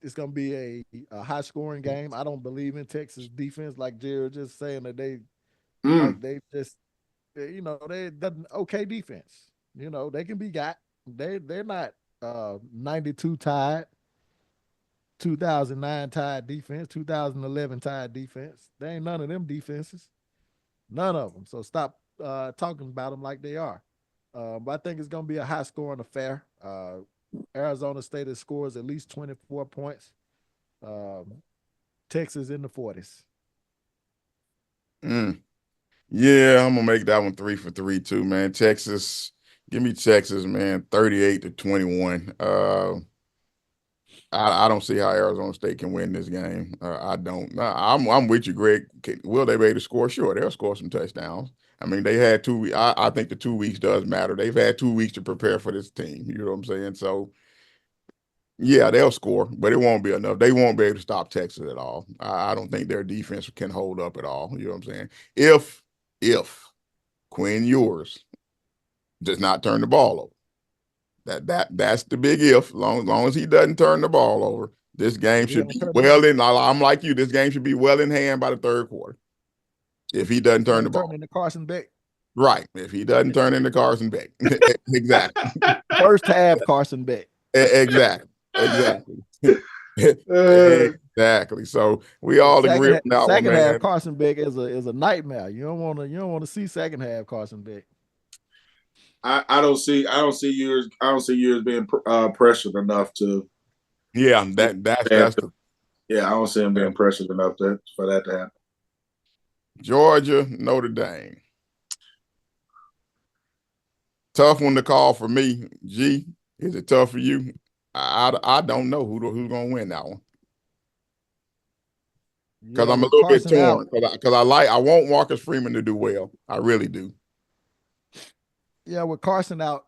it's gonna be a high scoring game. I don't believe in Texas defense, like Jared just saying that they just they done okay defense. They can be got. They're not 92 tied, 2009 tied defense, 2011 tied defense. They ain't none of them defenses. None of them. So stop talking about them like they are. But I think it's going to be a high scoring affair. Arizona State scores at least 24 points. Texas in the 40s. Yeah, I'm gonna make that one 3 for 3 too, man. Texas, give me Texas, man, 38-21. I don't see how Arizona State can win this game. I don't. I'm with you, Greg. Will they be able to score? Sure, they'll score some touchdowns. I mean, they had 2 weeks. I think the 2 weeks does matter. They've had 2 weeks to prepare for this team. You know what I'm saying? So, yeah, they'll score, but it won't be enough. They won't be able to stop Texas at all. I don't think their defense can hold up at all. You know what I'm saying? If Quinn Ewers does not turn the ball over. That's the big if. Long as he doesn't turn the ball over, this game should be well in. I'm like you. This game should be well in hand by the third quarter. If he doesn't turn the ball, turn into Carson Beck. Right. If he doesn't turn into Carson Beck, exactly. First half Carson Beck. Exactly. Exactly. So we all agree on that one, second half man. Carson Beck is a nightmare. You don't want to see second half Carson Beck. I don't see Ewers being pressured enough to. Yeah, that's the. Yeah, I don't see him being pressured enough for that to happen. Georgia, Notre Dame. Tough one to call for me. G, is it tough for you? I don't know who's gonna win that one. Because I'm a little bit torn. Because I want Marcus Freeman to do well. I really do. Yeah, with Carson out,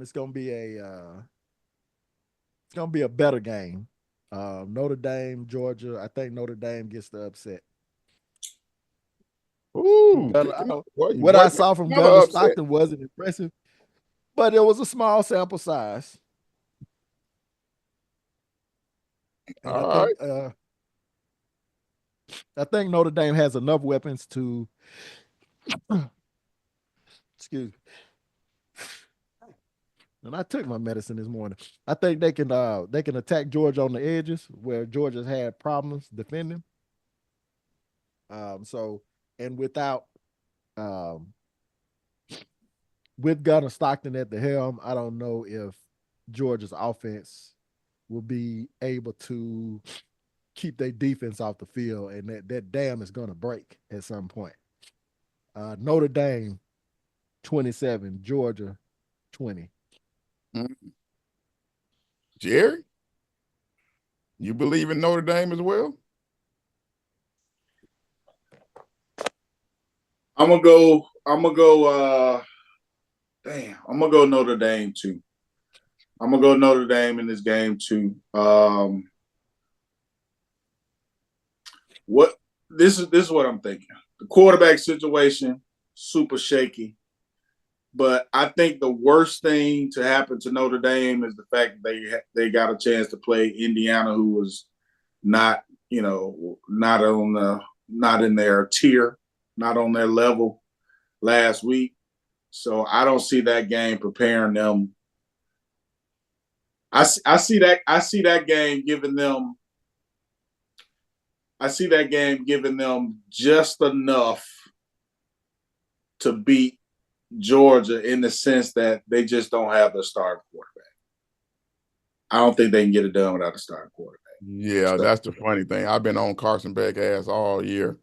it's gonna be a better game. Notre Dame, Georgia. I think Notre Dame gets the upset. Ooh, what I saw from Gunner Stockton wasn't impressive, but it was a small sample size. And I think Notre Dame has enough weapons to excuse me. And I took my medicine this morning. I think they can attack Georgia on the edges where Georgia's had problems defending. With Gunner Stockton at the helm, I don't know if Georgia's offense will be able to keep their defense off the field, and that dam is going to break at some point. Notre Dame 27, Georgia 20. Jerry, you believe in Notre Dame as well? I'm gonna go Notre Dame too. I'm gonna go Notre Dame in this game too. This is what I'm thinking. The quarterback situation, super shaky. But I think the worst thing to happen to Notre Dame is the fact that they got a chance to play Indiana, who was not in their tier, not on their level last week. So I don't see that game preparing them. I see that game giving them I see that game giving them just enough to beat Georgia in the sense that they just don't have the starting quarterback. I don't think they can get it done without a starting quarterback. Yeah, So that's the funny thing. I've been on Carson Beck ass all year,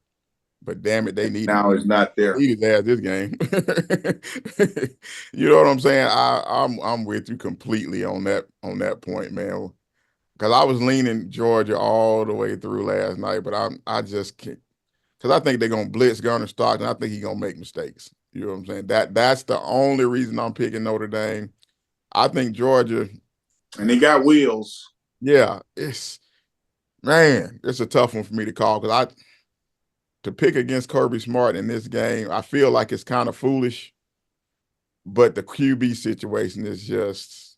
but damn it, they needed now it's not there. his ass this game. You know what I'm saying? I'm with you completely on that point, man. Because I was leaning Georgia all the way through last night, but I just can't. Because I think they're gonna blitz Gunner Stockton. I think he's gonna make mistakes. You know what I'm saying? That's the only reason I'm picking Notre Dame. I think Georgia, And they got wheels. yeah, it's a tough one for me to call because to pick against Kirby Smart in this game, I feel like it's kind of foolish. But the QB situation is just,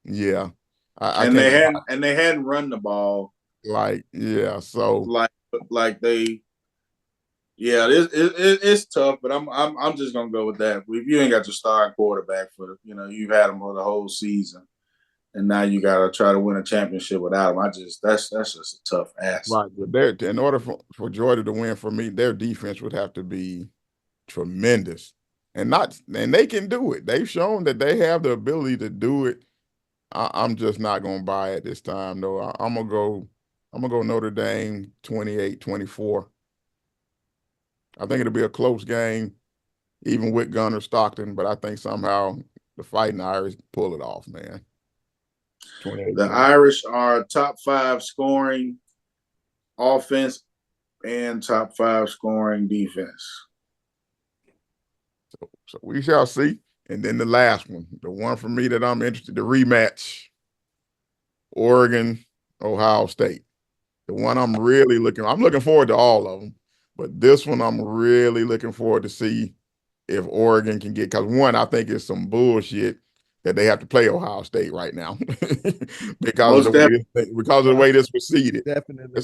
yeah, I And can't they hadn't run the ball like, yeah. So like they yeah, it's tough, but I'm just gonna go with that. If you ain't got your starting quarterback you've had him for the whole season, and now you got to try to win a championship without him. That's just a tough ask. right, but in order for Georgia to win for me, their defense would have to be tremendous, and they can do it. They've shown that they have the ability to do it. I'm just not gonna buy it this time, though. I'm gonna go Notre Dame 28-24. I think it'll be a close game, even with Gunner Stockton, but I think somehow the Fighting Irish pull it off, man. The 28-20. Irish are top 5 scoring offense and top 5 scoring defense. So we shall see. And then the last one, the one for me that I'm interested, the rematch, Oregon, Ohio State. The one I'm looking forward to all of them, but this one I'm really looking forward to see if Oregon can get, because one, I think it's some bullshit that they have to play Ohio State right now because of Most the way this was seeded. Definitely.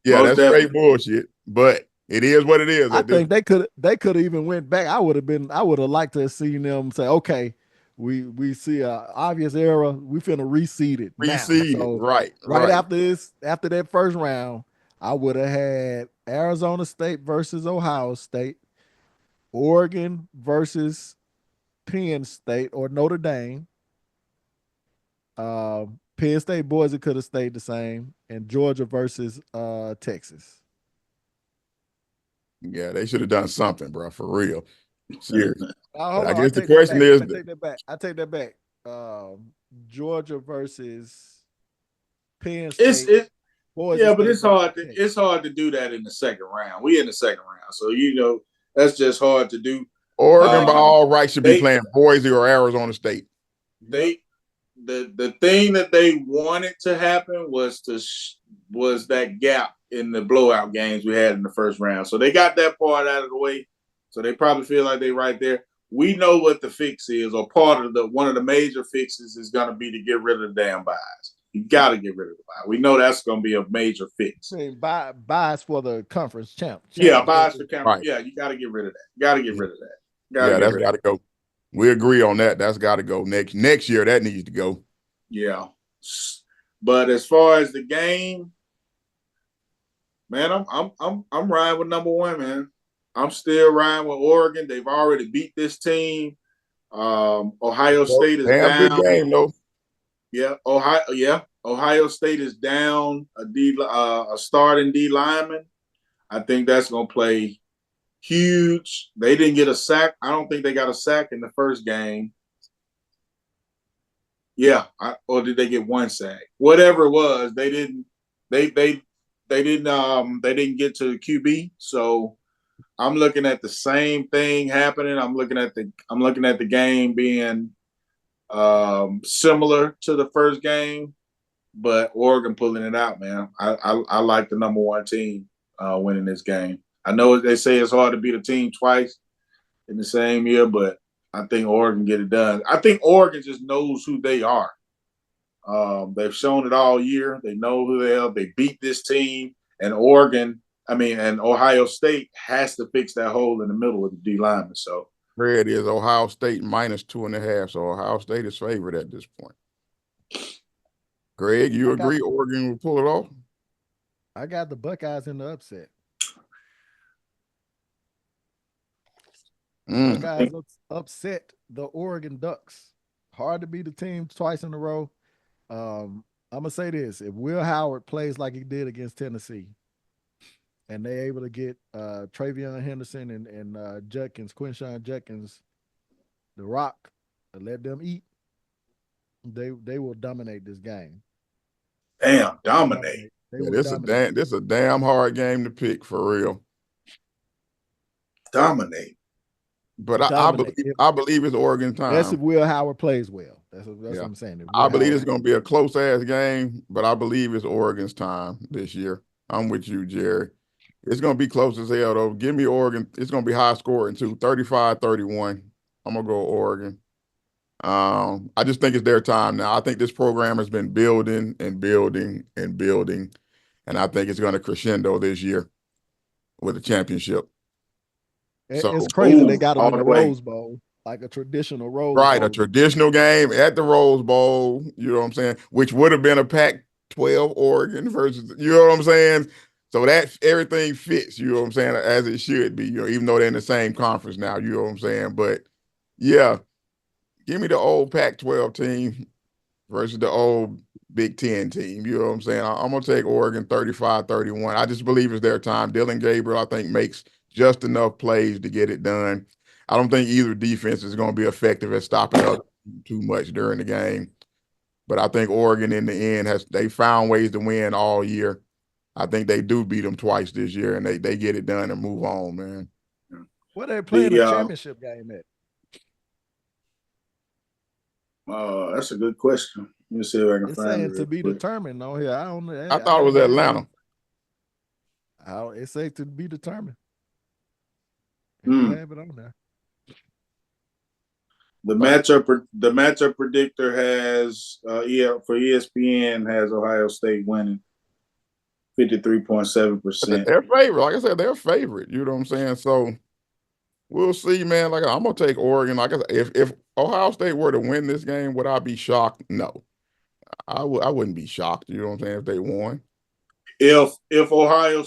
Yeah, most that's straight definitely. bullshit, but it is what it is. I think they could even went back. I would have liked to have seen them say, okay, we see a obvious error. We finna reseed it now. Reseeded, So right, right right. after that first round, I would have had Arizona State versus Ohio State, Oregon versus Penn State or Notre Dame. Penn State boys, it could have stayed the same, and Georgia versus Texas. Yeah, they should have done something, bro, for real. Serious. But Hold I on, I guess the take that question back. is, I take that back. I take that back. Georgia versus Penn It's State. it Boise Yeah, but State versus Texas. it's hard to do that in the second round. We in the second round, so that's just hard to do. Oregon by Um, all rights should be they playing Boise or Arizona State. they the thing that they wanted to happen was that gap in the blowout games we had in the first round. So they got that part out of the way. So they probably feel like they're right there. We know what the fix is, or one of the major fixes is going to be to get rid of the damn buys. You got to get rid of the buy. We know that's going to be a major fix. I mean, buys for the conference Yeah, championship. buys for camera. Right. Yeah, you got to get rid of that. Got to get rid of that. Got to Yeah, get that's rid of got that. to go. We agree on that. That's got to go next year. That needs to go. Yeah. But as far as the game, man, I'm riding with number one, man. I'm still riding with Oregon. They've already beat this team. Ohio State is Damn good down. game though. Yeah, Ohio State is down a starting D lineman. I think that's gonna play huge. They didn't get a sack. I don't think they got a sack in the first game. Yeah, or did they get one sack? Whatever it was, they didn't. They didn't get to the QB. So I'm looking at the same thing happening. I'm looking at the game being similar to the first game, but Oregon pulling it out, man. I like the number one team winning this game. I know they say it's hard to beat a team twice in the same year, but I think Oregon get it done. I think Oregon just knows who they are. They've shown it all year. They know who they are. They beat this team, and and Ohio State has to fix that hole in the middle with the D lineman. So Here it is, Ohio State -2.5. So Ohio State is favored at this point. Greg, you I got agree Oregon will pull it off? I got the Buckeyes in the upset. Mm. Buckeyes upset the Oregon Ducks. Hard to beat the team twice in a row. I'm gonna say this: if Will Howard plays like he did against Tennessee, and they're able to get Travion Henderson and Judkins, Quinshawn Judkins, the Rock, and let them eat, they will dominate this game. Damn, dominate. They Yeah, will dominate. this a damn hard game to pick for real. Dominate. But Dominate. I believe it's Oregon That's if time. Will Howard plays well. That's Yeah. what I'm saying. If I Will believe it's Howard, gonna be a close ass game, but I believe it's Oregon's time this year. I'm with you, Jerry. It's gonna be close as hell though. Give me Oregon. It's gonna be high scoring too. 35-31. I'm gonna go Oregon. I just think it's their time now. I think this program has been building and building and building, and I think it's going to crescendo this year with a championship. So, it's crazy they Ooh, got them all in the the way. Rose Bowl, like a traditional Rose right, a Bowl. traditional game at the Rose Bowl, you know what I'm saying, which would have been a Pac-12 Oregon versus, you know what I'm saying? So that everything fits, you know what I'm saying, as it should be, even though they're in the same conference now, you know what I'm saying? But yeah, give me the old Pac-12 team versus the old Big Ten team. You know what I'm saying? I'm going to take Oregon 35-31. I just believe it's their time. Dylan Gabriel, I think, makes just enough plays to get it done. I don't think either defense is going to be effective at stopping the other too much during the game. But I think Oregon in the end they found ways to win all year. I think they do beat them twice this year, and they get it done and move on, man. Where they playing The a championship game at? that's a good question. Let me see if I can It's find it saying to real be quick. determined on here. I don't I know. I thought it was haven't heard Atlanta. nothing. It's say to be determined. It do Hmm. have it on there. The matchup predictor has for ESPN has Ohio State winning 53.7%. They're favorite. Like I said, they're favorite. You know what I'm saying? So we'll see, man. Like I'm gonna take Oregon. Like I said, if Ohio State were to win this game, would I be shocked? No, I wouldn't be shocked. You know what I'm saying? If they won, If Ohio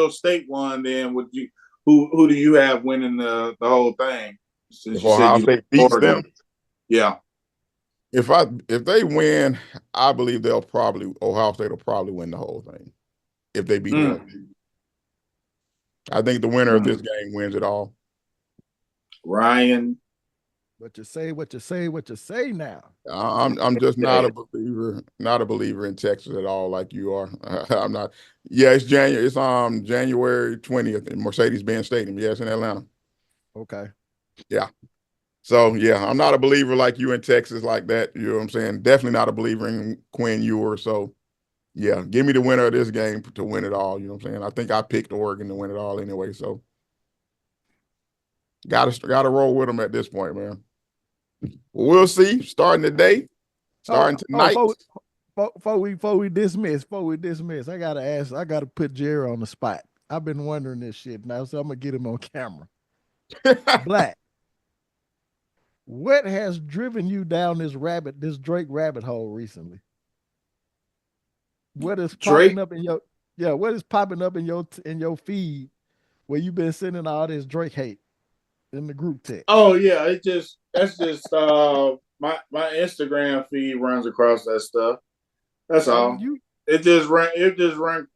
State won, then would you who do you have winning the whole thing? Since if you said Ohio you State beats them, Oregon, yeah. if they win, I believe Ohio State will probably win the whole thing if they beat Oregon. Mm. I think the winner of this Mm. game wins it all. Ryan, What you say, what you say, what you say now. I'm just not a believer in Texas at all, like you are. I'm not. Yeah, it's January. It's January 20th in Mercedes-Benz Stadium. Yes, in Atlanta. Okay. Yeah. So yeah, I'm not a believer like you in Texas like that. You know what I'm saying? Definitely not a believer in Quinn Ewers. So yeah, give me the winner of this game to win it all. You know what I'm saying? I think I picked Oregon to win it all anyway. So gotta roll with them at this point, man. We'll see. Starting today, Oh, starting tonight. before we dismiss, I gotta ask, I gotta put Jerry on the spot. I've been wondering this shit now, so I'm gonna get him on camera. Black, what has driven you down this Drake rabbit hole recently? What is popping Drake. up in your what is popping up in your feed where you've been sending all this Drake hate in the group text? Oh yeah, that's just my Instagram feed runs across that stuff. That's Oh, all. It just ran know across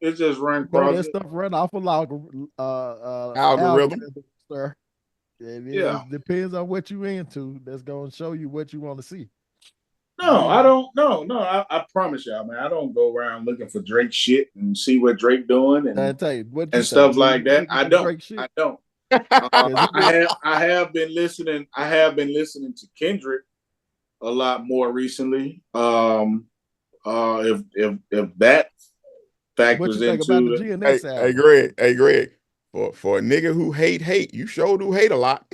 that it. stuff run off of Algorithm. algorithm, sir. Yeah. It depends on what you into. That's gonna show you what you want to see. No, I don't. No. I promise y'all, man. I don't go around looking for Drake shit and see what Drake doing I and tell you what you and say. stuff You like ain't that. looking I for don't. Drake I shit don't. because it been I have been listening. I have been listening to Kendrick a lot more recently. If that what you factors think about the into it. GNX album. Hey, Greg. For a nigga who hate, you sure do hate a lot.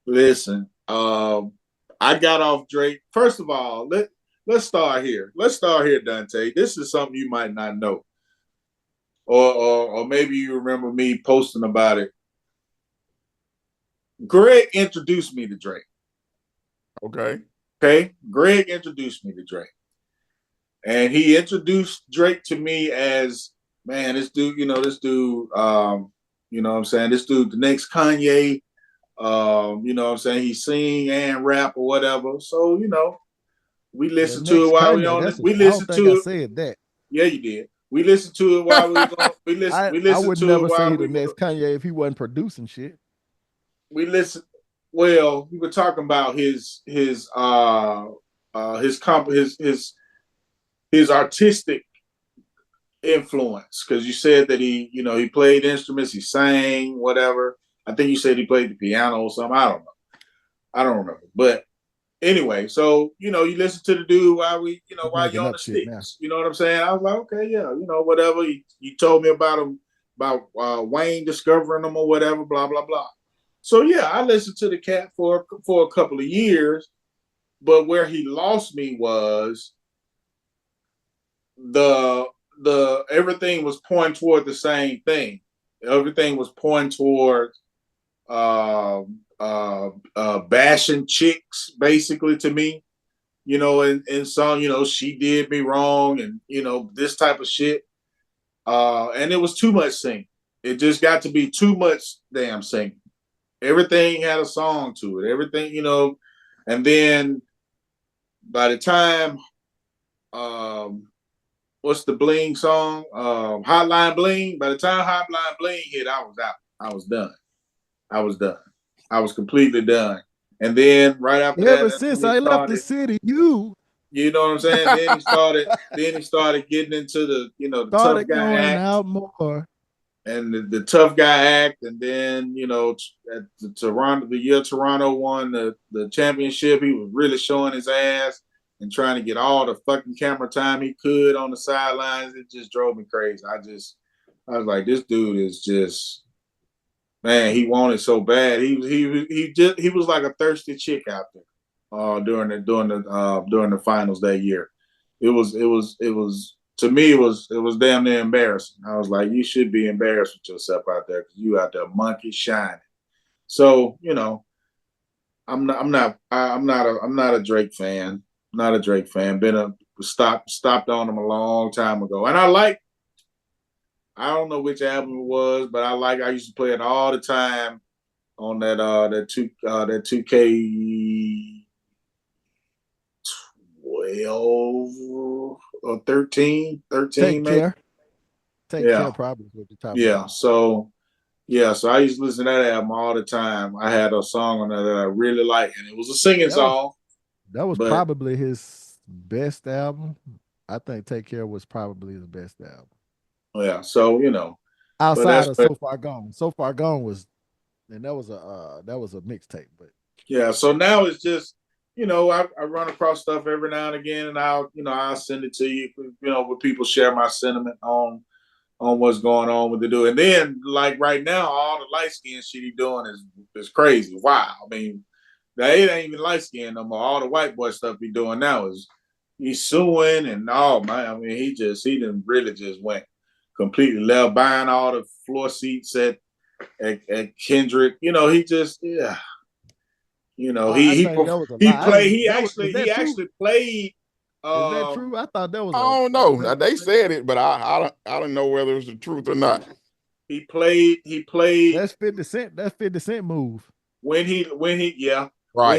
Listen, I got off Drake. First of all, let's start here. Let's start here, Dante. This is something you might not know, or maybe you remember me posting about it. Greg introduced me to Drake. Okay. Okay, Greg introduced me to Drake. and he introduced Drake to me as, man, this dude, you know what I'm saying, this dude, the next Kanye, you know what I'm saying, he sing and rap or whatever. So, we The listened to it next while we Kanye, on it. that's a, We I don't listened think I to it. said that. Yeah, you did. We listened to it while we was on. I We I listened would to it never say while he the next Kanye if he wasn't producing shit. we listened. Well, we were talking about his comp his artistic influence, because you said that he played instruments, he sang, whatever. I think you said he played the piano or something. I don't know. I don't remember. But anyway, so you listen to the dude He's while you're making on up the shit now. sticks. You know what I'm saying? I was like, okay, yeah, whatever. He told me about him, about Wayne discovering him or whatever, blah blah blah. So yeah, I listened to the cat for a couple of years, but where he lost me was the everything was pointing toward the same thing. Everything was pointing toward bashing chicks, basically, to me. And song, she did me wrong, and this type of shit. And it was too much singing. It just got to be too much damn singing. Everything had a song to it. Everything, and then by the time what's the bling song? Hotline Bling. By the time Hotline Bling hit, I was out. I was done. I was done. I was completely done. And then right after that, Ever that's when since he I left the started. city, you You know what I'm saying? Then he started. Then he started getting into the tough started guy going act, out more. and the tough guy act. And then at the year Toronto won the championship, he was really showing his ass and trying to get all the fucking camera time he could on the sidelines. It just drove me crazy. I was like, this dude is just, man. He wanted so bad. He was like a thirsty chick out there during the finals that year. It was to me, it was damn near embarrassing. I was like, you should be embarrassed with yourself out there, because you out there monkey shining. So I'm not a Drake fan. Not a Drake fan. Been a stopped on him a long time ago, and I don't know which album it was, but I used to play it all the time on that 2K12 or 13 Take maybe. care. Take Yeah, care probably is what you're talking yeah. about. So I used to listen to that album all the time. I had a song on there that I really liked, and it was a singing That was song. that was But probably his best album. I think Take Care was probably his best album. yeah, so but Outside that's of So Far Gone. So Far Gone was and that was a mixtape, but yeah. So now it's just I run across stuff every now and again, and I'll send it to you. Where people share my sentiment on what's going on with the dude. And then, like right now, all the light skin shit he doing is crazy. Wow. I mean, that it ain't even light skin no more. All the white boy stuff he doing now is he's suing, and oh man, I mean, he didn't really just went completely left, buying all the floor seats at Kendrick. He just, yeah. I think that was a He lie. I played. didn't that was is He that true? actually played. Is that Um, true? I thought that was I a don't know. Now, they said it, but I don't know whether it's the truth or not. he played. He played that's 50 Cent. That's 50 Cent move. when he yeah, Right.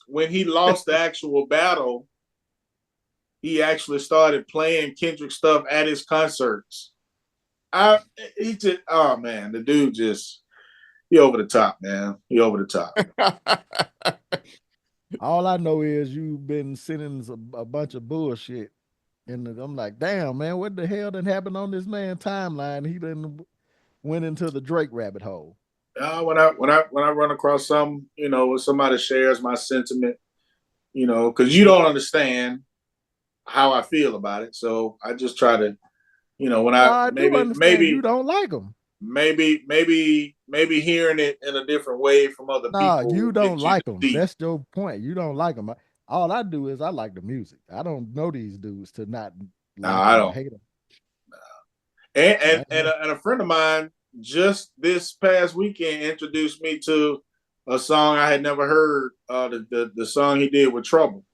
when he lost the actual battle, he actually started playing Kendrick stuff at his concerts. I he just, oh man, the dude just, he over the top, man. He over the top. All I know is you've been sending a bunch of bullshit. And I'm like, damn, man, what the hell done happened on this man timeline? He done went into the Drake rabbit hole. When I run across some, when somebody shares my sentiment, because you don't understand how I feel about it, so I just try to, when No, I I do understand you don't like him. maybe hearing it in a different way from other No, people, you don't get you to like him. see. That's your point. You don't like him. All I do is I like the music. I don't know these dudes to not No, like I them or don't. hate them. And a friend of mine just this past weekend introduced me to a song I had never heard. The song he did with Trouble.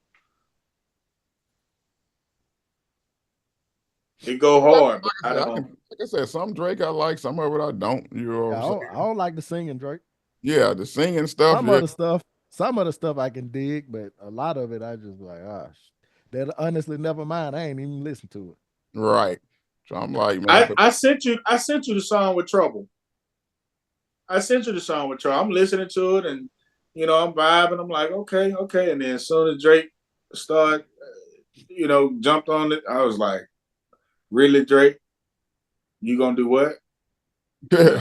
It go hard, but I don't. Like I said, some Drake I like, some of it I don't. You know what Yeah, I'm I saying? don't like the singing, Drake. Yeah, the singing stuff, Some yeah, other stuff, some of the stuff I can dig, but a lot of it I just like, that honestly, never mind. I ain't even listen to it. right. So I'm like, man, but I sent you the song with Trouble. I sent you the song with Trouble. I'm listening to it, and I'm vibing. I'm like, okay, okay. And then as soon as Drake started, jumped on it, I was like, really, Drake? You gonna do what? No.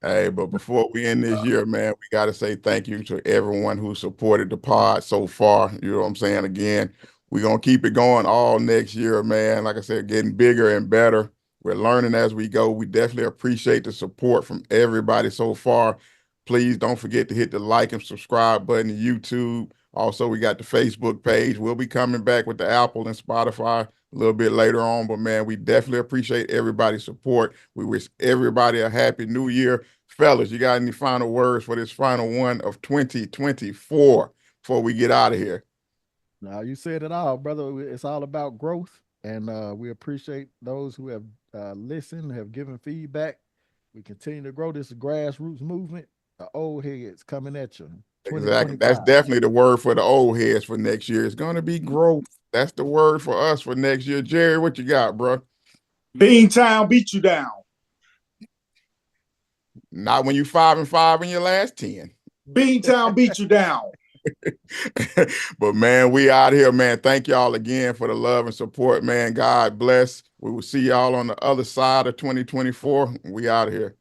hey, but before we end this year, man, we got to say thank you to everyone who supported the pod so far. You know what I'm saying? Again, we're going to keep it going all next year, man. Like I said, getting bigger and better. We're learning as we go. We definitely appreciate the support from everybody so far. Please don't forget to hit the like and subscribe button to YouTube. Also, we got the Facebook page. We'll be coming back with the Apple and Spotify a little bit later on. But man, we definitely appreciate everybody's support. We wish everybody a happy new year. Fellas, you got any final words for this final one of 2024 before we get out of here? Now you said it all, brother. It's all about growth, and we appreciate those who have listened, have given feedback. We continue to grow this grassroots movement. The old heads coming at you, Exactly. That's 2025. definitely the word for the old heads for next year. It's going to be growth. That's the word for us for next year. Jerry, what you got, bro? Beantown beat you down. Not when you 5-5 in your last 10. Beantown beat you down. But man, we out here, man. Thank y'all again for the love and support, man. God bless. We will see y'all on the other side of 2024. We out of here.